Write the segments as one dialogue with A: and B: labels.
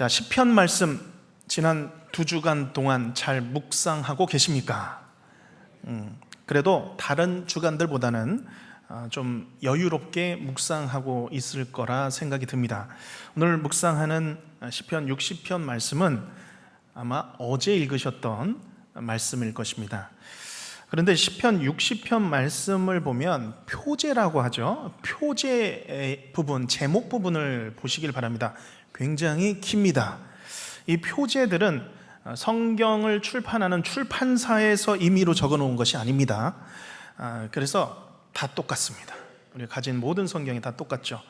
A: 자, 시편 말씀 지난 2주간 동안 잘 묵상하고 계십니까? 그래도 다른 주간들보다는 좀 여유롭게 묵상하고 있을 거라 생각이 듭니다. 오늘 묵상하는 시편 60편 말씀은 아마 어제 읽으셨던 말씀일 것입니다. 그런데 시편 60편 말씀을 보면 표제라고 하죠. 표제 부분, 제목 부분을 보시길 바랍니다. 굉장히 깁니다. 이 표제들은 성경을 출판하는 출판사에서 임의로 적어놓은 것이 아닙니다. 그래서 다 똑같습니다. 우리가 가진 모든 성경이 다 똑같죠.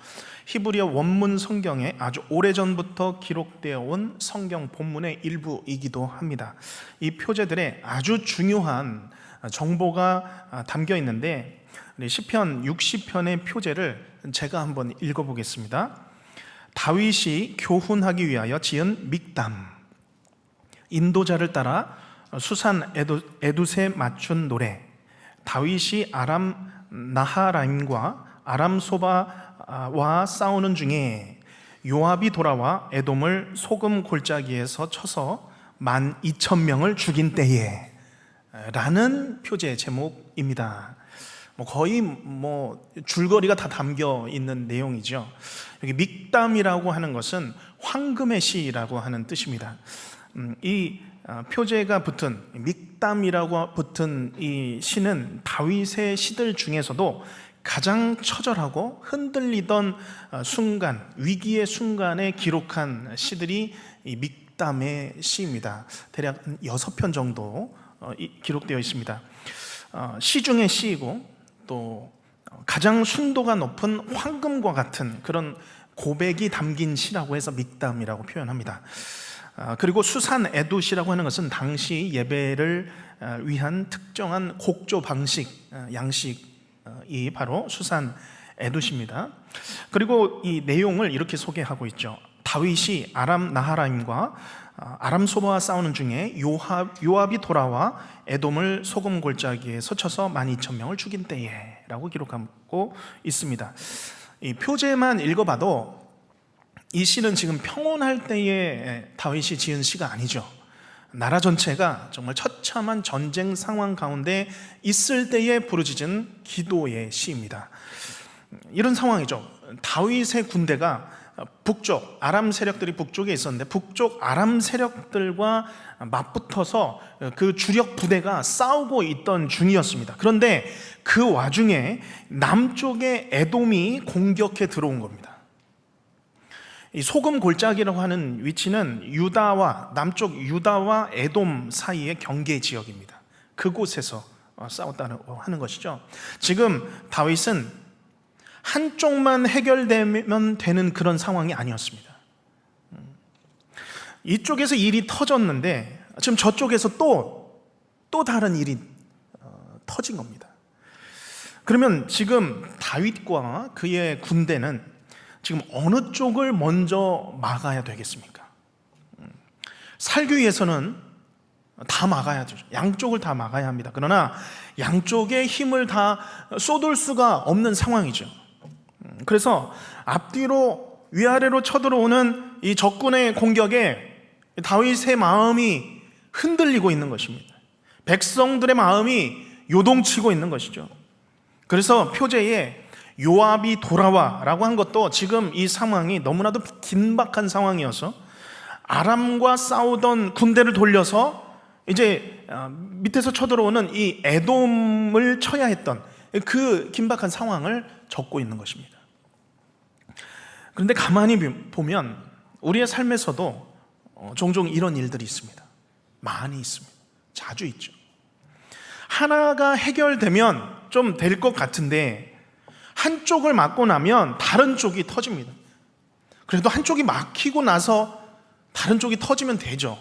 A: 히브리어 원문 성경에 아주 오래전부터 기록되어 온 성경 본문의 일부이기도 합니다. 이 표제들에 아주 중요한 정보가 담겨 있는데 시편 60편의 표제를 제가 한번 읽어보겠습니다. 다윗이 교훈하기 위하여 지은 믹담, 인도자를 따라 수산 에두세 맞춘 노래, 다윗이 아람 나하라임과 아람 소바와 싸우는 중에 요압이 돌아와 에돔을 소금 골짜기에서 쳐서 12,000명을 죽인 때에 라는 표제 제목입니다. 거의 줄거리가 다 담겨 있는 내용이죠. 여기 믹담이라고 하는 것은 황금의 시라고 하는 뜻입니다. 이 표제가 붙은 믹담이라고 붙은 이 시는 다윗의 시들 중에서도 가장 처절하고 흔들리던 순간, 위기의 순간에 기록한 시들이 이 믹담의 시입니다. 대략 6편 정도 기록되어 있습니다. 시 중의 시이고 또 가장 순도가 높은 황금과 같은 그런 고백이 담긴 시라고 해서 믹담이라고 표현합니다. 그리고 수산 에둣이라고 하는 것은 당시 예배를 위한 특정한 곡조 방식, 양식이 바로 수산 에둣입니다. 그리고 이 내용을 이렇게 소개하고 있죠. 다윗이 아람 나하라임과 아람 소바와 싸우는 중에 요압이 돌아와 에돔을 소금 골짜기에 서쳐서 12,000명을 죽인 때에 라고 기록하고 있습니다. 이 표제만 읽어봐도 이 시는 지금 평온할 때에 다윗이 지은 시가 아니죠. 나라 전체가 정말 처참한 전쟁 상황 가운데 있을 때에 부르짖은 기도의 시입니다. 이런 상황이죠. 다윗의 군대가 북쪽 아람 세력들이 북쪽에 있었는데 북쪽 아람 세력들과 맞붙어서 그 주력 부대가 싸우고 있던 중이었습니다. 그런데 그 와중에 남쪽의 에돔이 공격해 들어온 겁니다. 이 소금 골짜기라고 하는 위치는 남쪽 유다와 에돔 사이의 경계 지역입니다. 그곳에서 싸웠다고 하는 것이죠. 지금 다윗은 한쪽만 해결되면 되는 그런 상황이 아니었습니다. 이쪽에서 일이 터졌는데 지금 저쪽에서 또 다른 일이 터진 겁니다. 그러면 지금 다윗과 그의 군대는 지금 어느 쪽을 먼저 막아야 되겠습니까? 살기 위해서는 다 막아야 되죠. 양쪽을 다 막아야 합니다. 그러나 양쪽의 힘을 다 쏟을 수가 없는 상황이죠. 그래서 앞뒤로 위아래로 쳐들어오는 이 적군의 공격에 다윗의 마음이 흔들리고 있는 것입니다. 백성들의 마음이 요동치고 있는 것이죠. 그래서 표제에 요압이 돌아와 라고 한 것도 지금 이 상황이 너무나도 긴박한 상황이어서 아람과 싸우던 군대를 돌려서 이제 밑에서 쳐들어오는 이 에돔을 쳐야 했던 그 긴박한 상황을 적고 있는 것입니다. 그런데 가만히 보면 우리의 삶에서도 종종 이런 일들이 있습니다. 많이 있습니다. 자주 있죠. 하나가 해결되면 좀 될 것 같은데 한쪽을 막고 나면 다른 쪽이 터집니다. 그래도 한쪽이 막히고 나서 다른 쪽이 터지면 되죠.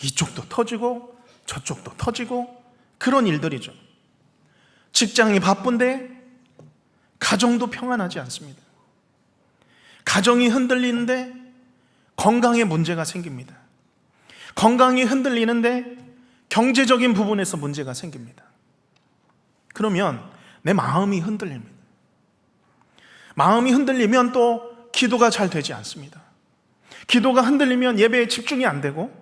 A: 이쪽도 터지고 저쪽도 터지고 그런 일들이죠. 직장이 바쁜데 가정도 평안하지 않습니다. 가정이 흔들리는데 건강에 문제가 생깁니다. 건강이 흔들리는데 경제적인 부분에서 문제가 생깁니다. 그러면 내 마음이 흔들립니다. 마음이 흔들리면 또 기도가 잘 되지 않습니다. 기도가 흔들리면 예배에 집중이 안 되고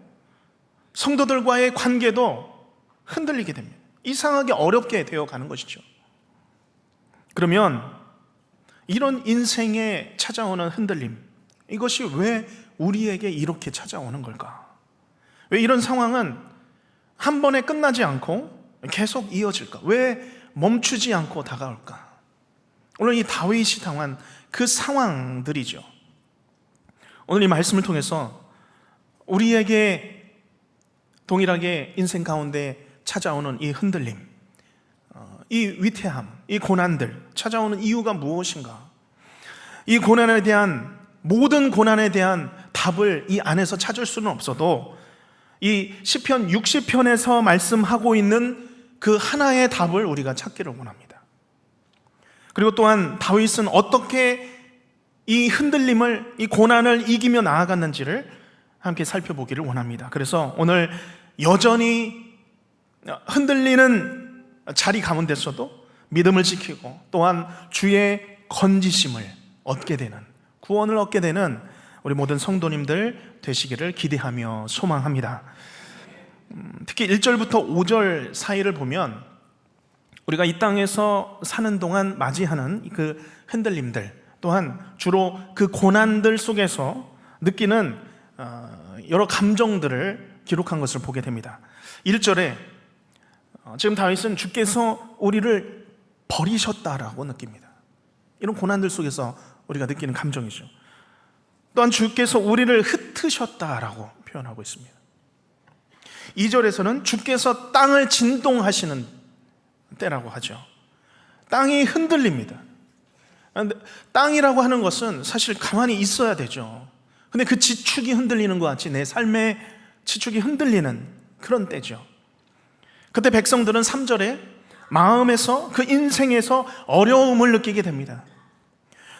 A: 성도들과의 관계도 흔들리게 됩니다. 이상하게 어렵게 되어가는 것이죠. 그러면 이런 인생에 찾아오는 흔들림, 이것이 왜 우리에게 이렇게 찾아오는 걸까? 왜 이런 상황은 한 번에 끝나지 않고 계속 이어질까? 왜 멈추지 않고 다가올까? 오늘 이 다윗이 당한 그 상황들이죠. 오늘 이 말씀을 통해서 우리에게 동일하게 인생 가운데 찾아오는 이 흔들림, 이 위태함, 이 고난들 찾아오는 이유가 무엇인가? 이 고난에 대한, 모든 고난에 대한 답을 이 안에서 찾을 수는 없어도 이 시편 60편에서 말씀하고 있는 그 하나의 답을 우리가 찾기를 원합니다. 그리고 또한 다윗은 어떻게 이 흔들림을, 이 고난을 이기며 나아갔는지를 함께 살펴보기를 원합니다. 그래서 오늘 여전히 흔들리는 자리 가운데서도 믿음을 지키고 또한 주의 건지심을 얻게 되는, 구원을 얻게 되는 우리 모든 성도님들 되시기를 기대하며 소망합니다. 특히 1절부터 5절 사이를 보면 우리가 이 땅에서 사는 동안 맞이하는 그 흔들림들, 또한 주로 그 고난들 속에서 느끼는 여러 감정들을 기록한 것을 보게 됩니다. 1절에 지금 다윗은 주께서 우리를 버리셨다라고 느낍니다. 이런 고난들 속에서 우리가 느끼는 감정이죠. 또한 주께서 우리를 흩으셨다라고 표현하고 있습니다. 2절에서는 주께서 땅을 진동하시는 때라고 하죠. 땅이 흔들립니다. 땅이라고 하는 것은 사실 가만히 있어야 되죠. 근데 그 지축이 흔들리는 것 같이 내 삶의 지축이 흔들리는 그런 때죠. 그때 백성들은 3절에 마음에서, 그 인생에서 어려움을 느끼게 됩니다.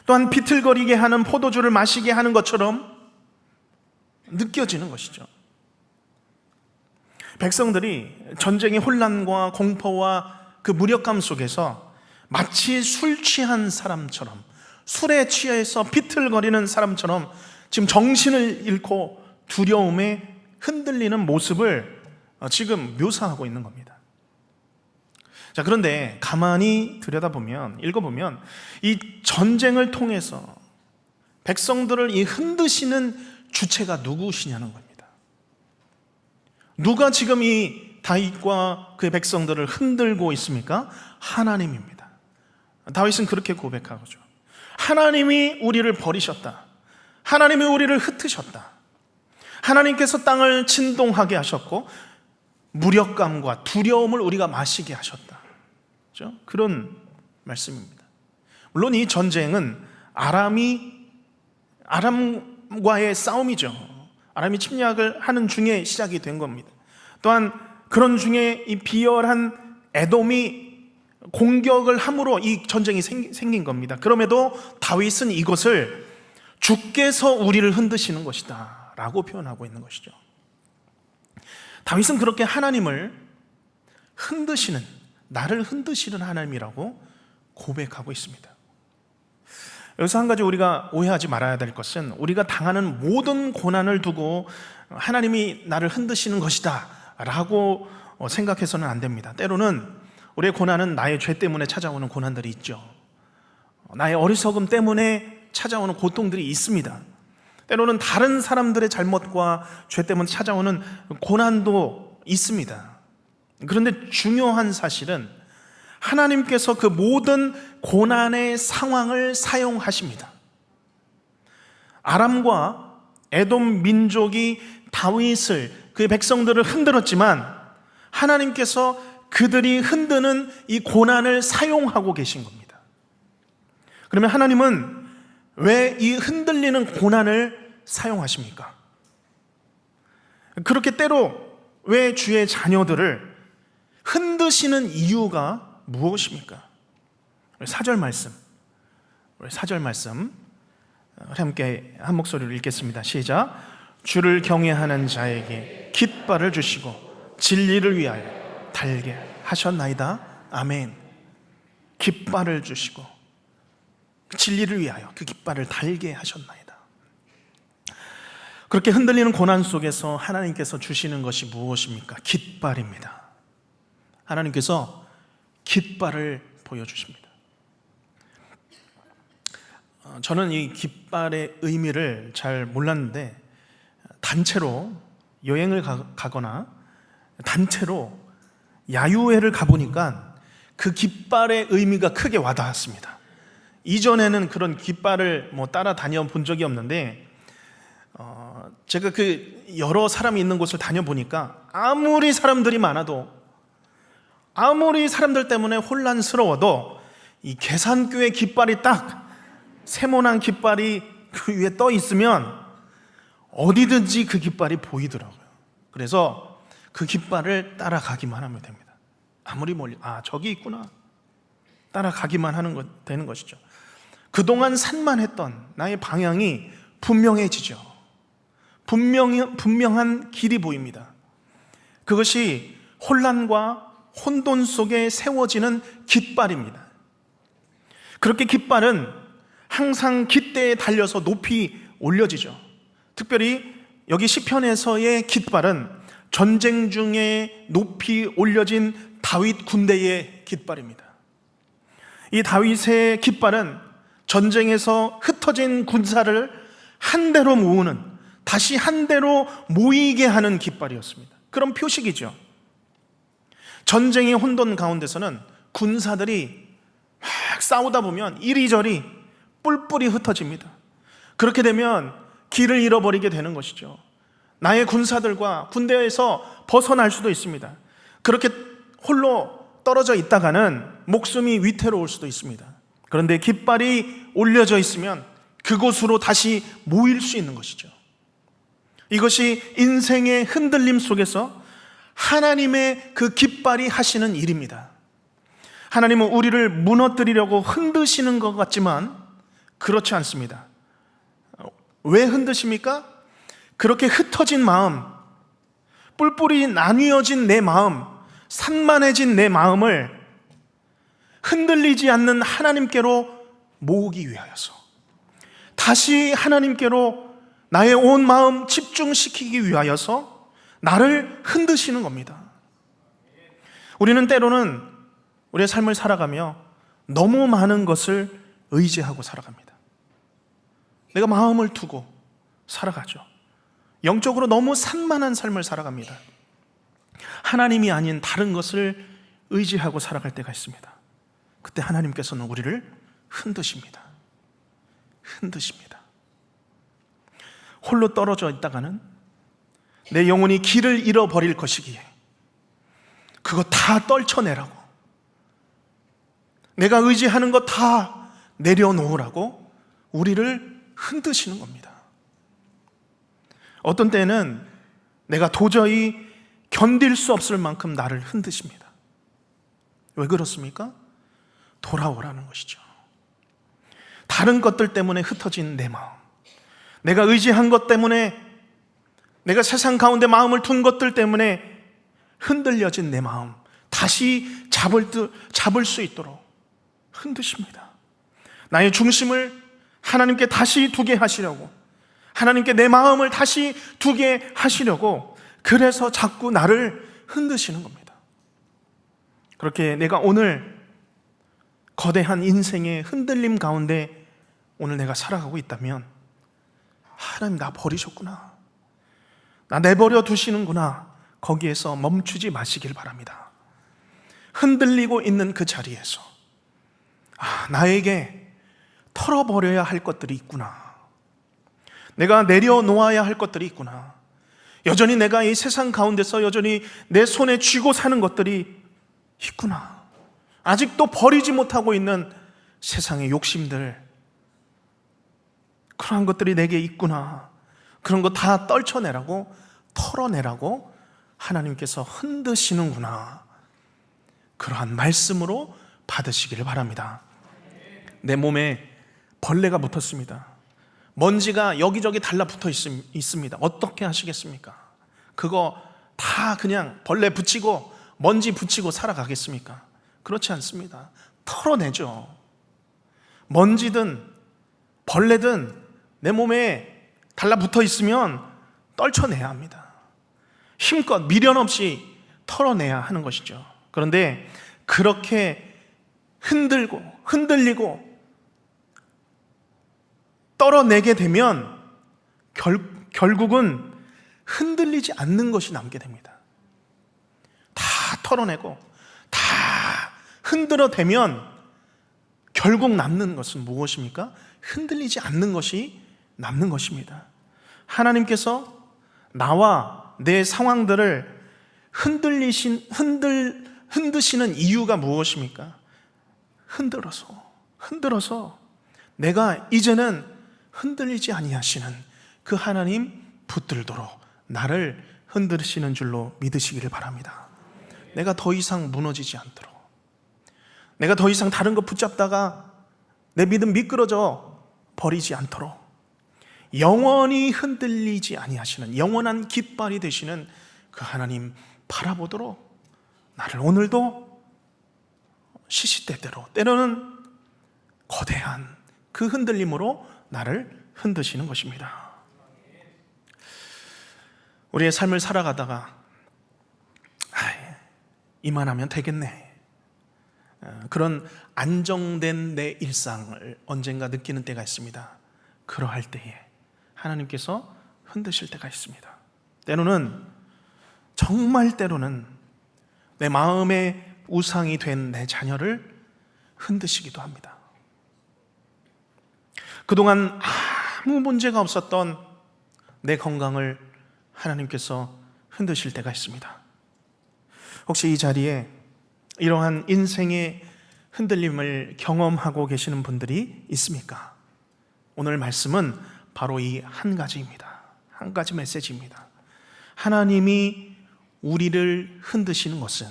A: 또한 비틀거리게 하는 포도주를 마시게 하는 것처럼 느껴지는 것이죠. 백성들이 전쟁의 혼란과 공포와 그 무력감 속에서 마치 술 취한 사람처럼, 술에 취해서 비틀거리는 사람처럼 지금 정신을 잃고 두려움에 흔들리는 모습을 지금 묘사하고 있는 겁니다. 자, 그런데 가만히 들여다보면, 읽어보면 이 전쟁을 통해서 백성들을 이 흔드시는 주체가 누구시냐는 겁니다. 누가 지금 이 다윗과 그의 백성들을 흔들고 있습니까? 하나님입니다. 다윗은 그렇게 고백하죠. 하나님이 우리를 버리셨다. 하나님이 우리를 흩으셨다. 하나님께서 땅을 진동하게 하셨고 무력감과 두려움을 우리가 마시게 하셨다. 그렇죠? 그런 말씀입니다. 물론 이 전쟁은 아람과의 싸움이죠. 아람이 침략을 하는 중에 시작이 된 겁니다. 또한 그런 중에 이 비열한 에돔이 공격을 함으로 이 전쟁이 생긴 겁니다. 그럼에도 다윗은 이것을 주께서 우리를 흔드시는 것이다 라고 표현하고 있는 것이죠. 다윗은 그렇게 하나님을 흔드시는, 나를 흔드시는 하나님이라고 고백하고 있습니다. 여기서 한 가지 우리가 오해하지 말아야 될 것은, 우리가 당하는 모든 고난을 두고 하나님이 나를 흔드시는 것이다 라고 생각해서는 안 됩니다. 때로는 우리의 고난은 나의 죄 때문에 찾아오는 고난들이 있죠. 나의 어리석음 때문에 찾아오는 고통들이 있습니다. 때로는 다른 사람들의 잘못과 죄 때문에 찾아오는 고난도 있습니다. 그런데 중요한 사실은 하나님께서 그 모든 고난의 상황을 사용하십니다. 아람과 에돔 민족이 다윗을, 그의 백성들을 흔들었지만 하나님께서 그들이 흔드는 이 고난을 사용하고 계신 겁니다. 그러면 하나님은 왜 이 흔들리는 고난을 사용하십니까? 그렇게 때로 왜 주의 자녀들을 흔드시는 이유가 무엇입니까? 4절 말씀 함께 한 목소리로 읽겠습니다. 시작. 주를 경외하는 자에게 깃발을 주시고 진리를 위하여 달게 하셨나이다. 아멘. 깃발을 주시고 진리를 위하여 그 깃발을 달게 하셨나이다. 그렇게 흔들리는 고난 속에서 하나님께서 주시는 것이 무엇입니까? 깃발입니다. 하나님께서 깃발을 보여주십니다. 저는 이 깃발의 의미를 잘 몰랐는데, 단체로 여행을 가거나 단체로 야유회를 가보니까 그 깃발의 의미가 크게 와닿았습니다. 이전에는 그런 깃발을 따라다녀 본 적이 없는데, 제가 그 여러 사람이 있는 곳을 다녀보니까 아무리 사람들이 많아도, 아무리 사람들 때문에 혼란스러워도 이 계산교의 깃발이 딱 세모난 깃발이 그 위에 떠 있으면 어디든지 그 깃발이 보이더라고요. 그래서 그 깃발을 따라가기만 하면 됩니다. 아무리 멀리, 저기 있구나, 따라가기만 되는 것이죠. 그동안 산만했던 나의 방향이 분명해지죠. 분명한 길이 보입니다. 그것이 혼란과 혼돈 속에 세워지는 깃발입니다. 그렇게 깃발은 항상 깃대에 달려서 높이 올려지죠. 특별히 여기 시편에서의 깃발은 전쟁 중에 높이 올려진 다윗 군대의 깃발입니다. 이 다윗의 깃발은 전쟁에서 흩어진 군사를 한 대로 모으는, 다시 한 대로 모이게 하는 깃발이었습니다. 그런 표식이죠. 전쟁의 혼돈 가운데서는 군사들이 막 싸우다 보면 이리저리 뿔뿔이 흩어집니다. 그렇게 되면 길을 잃어버리게 되는 것이죠. 나의 군사들과 군대에서 벗어날 수도 있습니다. 그렇게 홀로 떨어져 있다가는 목숨이 위태로울 수도 있습니다. 그런데 깃발이 올려져 있으면 그곳으로 다시 모일 수 있는 것이죠. 이것이 인생의 흔들림 속에서 하나님의 그 깃발이 하시는 일입니다. 하나님은 우리를 무너뜨리려고 흔드시는 것 같지만 그렇지 않습니다. 왜 흔드십니까? 그렇게 흩어진 마음, 뿔뿔이 나뉘어진 내 마음, 산만해진 내 마음을 흔들리지 않는 하나님께로 모으기 위하여서, 다시 하나님께로 나의 온 마음 집중시키기 위하여서 나를 흔드시는 겁니다. 우리는 때로는 우리의 삶을 살아가며 너무 많은 것을 의지하고 살아갑니다. 내가 마음을 두고 살아가죠. 영적으로 너무 산만한 삶을 살아갑니다. 하나님이 아닌 다른 것을 의지하고 살아갈 때가 있습니다. 그때 하나님께서는 우리를 흔드십니다. 흔드십니다. 홀로 떨어져 있다가는 내 영혼이 길을 잃어버릴 것이기에 그거 다 떨쳐내라고, 내가 의지하는 것 다 내려놓으라고 우리를 흔드시는 겁니다. 어떤 때는 내가 도저히 견딜 수 없을 만큼 나를 흔드십니다. 왜 그렇습니까? 돌아오라는 것이죠. 다른 것들 때문에 흩어진 내 마음, 내가 의지한 것 때문에, 내가 세상 가운데 마음을 둔 것들 때문에 흔들려진 내 마음 다시 잡을 수 있도록 흔드십니다. 나의 중심을 하나님께 다시 두게 하시려고, 하나님께 내 마음을 다시 두게 하시려고, 그래서 자꾸 나를 흔드시는 겁니다. 그렇게 내가 오늘 거대한 인생의 흔들림 가운데 오늘 내가 살아가고 있다면, 하나님 나 버리셨구나, 나 내버려 두시는구나, 거기에서 멈추지 마시길 바랍니다. 흔들리고 있는 그 자리에서 나에게 털어버려야 할 것들이 있구나, 내가 내려놓아야 할 것들이 있구나, 여전히 내가 이 세상 가운데서 여전히 내 손에 쥐고 사는 것들이 있구나, 아직도 버리지 못하고 있는 세상의 욕심들, 그러한 것들이 내게 있구나, 그런 거 다 떨쳐내라고, 털어내라고 하나님께서 흔드시는구나, 그러한 말씀으로 받으시기를 바랍니다. 내 몸에 벌레가 붙었습니다. 먼지가 여기저기 달라붙어 있습니다. 어떻게 하시겠습니까? 그거 다 그냥 벌레 붙이고 먼지 붙이고 살아가겠습니까? 그렇지 않습니다. 털어내죠. 먼지든 벌레든 내 몸에 달라붙어 있으면 떨쳐내야 합니다. 힘껏 미련 없이 털어내야 하는 것이죠. 그런데 그렇게 흔들리고 떨어내게 되면 결국은 흔들리지 않는 것이 남게 됩니다. 다 털어내고 다 흔들어대면 결국 남는 것은 무엇입니까? 흔들리지 않는 것이 남는 것입니다. 하나님께서 나와 내 상황들을 흔드시는 이유가 무엇입니까? 흔들어서 내가 이제는 흔들리지 아니하시는 그 하나님 붙들도록 나를 흔드시는 줄로 믿으시기를 바랍니다. 내가 더 이상 무너지지 않도록, 내가 더 이상 다른 것 붙잡다가 내 믿음 미끄러져 버리지 않도록 영원히 흔들리지 아니하시는 영원한 깃발이 되시는 그 하나님 바라보도록 나를 오늘도 시시때때로, 때로는 거대한 그 흔들림으로 나를 흔드시는 것입니다. 우리의 삶을 살아가다가 이만하면 되겠네, 그런 안정된 내 일상을 언젠가 느끼는 때가 있습니다. 그러할 때에 하나님께서 흔드실 때가 있습니다. 정말 때로는 내 마음의 우상이 된 내 자녀를 흔드시기도 합니다. 그동안 아무 문제가 없었던 내 건강을 하나님께서 흔드실 때가 있습니다. 혹시 이 자리에 이러한 인생의 흔들림을 경험하고 계시는 분들이 있습니까? 오늘 말씀은 바로 이 한 가지입니다. 한 가지 메시지입니다. 하나님이 우리를 흔드시는 것은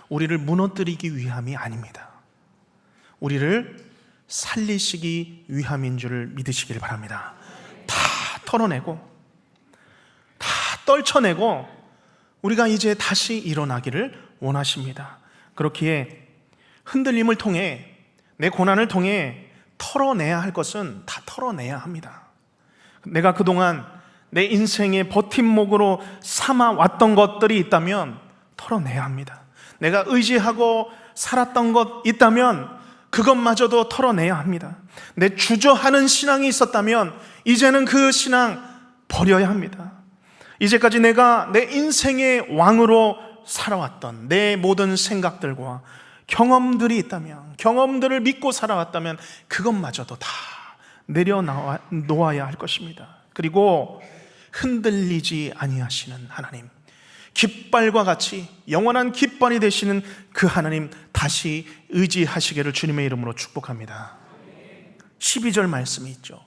A: 우리를 무너뜨리기 위함이 아닙니다. 우리를 살리시기 위함인 줄 믿으시길 바랍니다. 다 털어내고 다 떨쳐내고 우리가 이제 다시 일어나기를 원하십니다. 그렇기에 흔들림을 통해, 내 고난을 통해 털어내야 할 것은 다 털어내야 합니다. 내가 그동안 내 인생의 버팀목으로 삼아왔던 것들이 있다면 털어내야 합니다. 내가 의지하고 살았던 것 있다면 그것마저도 털어내야 합니다. 내 주저하는 신앙이 있었다면 이제는 그 신앙 버려야 합니다. 이제까지 내가 내 인생의 왕으로 살아왔던 내 모든 생각들과 경험들이 있다면, 경험들을 믿고 살아왔다면 그것마저도 다 내려놓아야 할 것입니다. 그리고 흔들리지 아니하시는 하나님, 깃발과 같이 영원한 깃발이 되시는 그 하나님 다시 의지하시기를 주님의 이름으로 축복합니다. 12절 말씀이 있죠.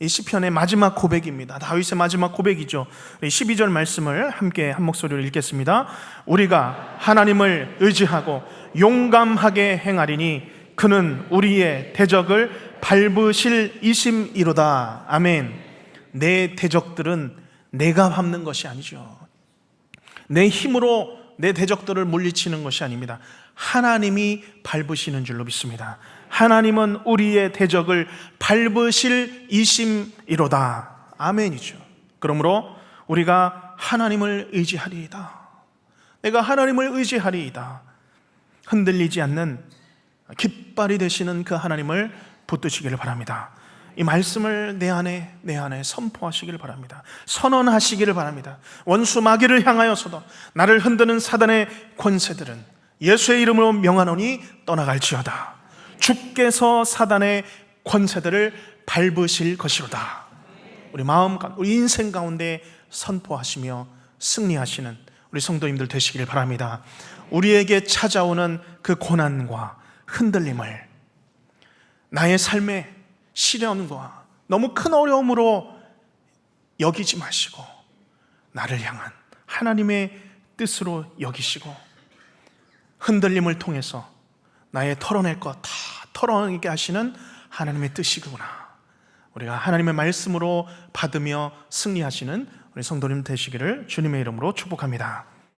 A: 이 시편의 마지막 고백입니다. 다윗의 마지막 고백이죠. 12절 말씀을 함께 한 목소리로 읽겠습니다. 우리가 하나님을 의지하고 용감하게 행하리니 그는 우리의 대적을 밟으실 이심이로다. 아멘. 내 대적들은 내가 밟는 것이 아니죠. 내 힘으로 내 대적들을 물리치는 것이 아닙니다. 하나님이 밟으시는 줄로 믿습니다. 하나님은 우리의 대적을 밟으실 이심이로다. 아멘이죠. 그러므로 우리가 하나님을 의지하리이다. 내가 하나님을 의지하리이다. 흔들리지 않는 깃발이 되시는 그 하나님을 붙드시기를 바랍니다. 이 말씀을 내 안에 선포하시기를 바랍니다. 선언하시기를 바랍니다. 원수 마귀를 향하여서도 나를 흔드는 사단의 권세들은 예수의 이름으로 명하노니 떠나갈지어다. 주께서 사단의 권세들을 밟으실 것이로다. 우리 마음, 우리 인생 가운데 선포하시며 승리하시는 우리 성도님들 되시길 바랍니다. 우리에게 찾아오는 그 고난과 흔들림을 나의 삶의 시련과 너무 큰 어려움으로 여기지 마시고 나를 향한 하나님의 뜻으로 여기시고 흔들림을 통해서 나의 털어낼 것 다 털어내게 하시는 하나님의 뜻이구나. 우리가 하나님의 말씀으로 받으며 승리하시는 우리 성도님 되시기를 주님의 이름으로 축복합니다.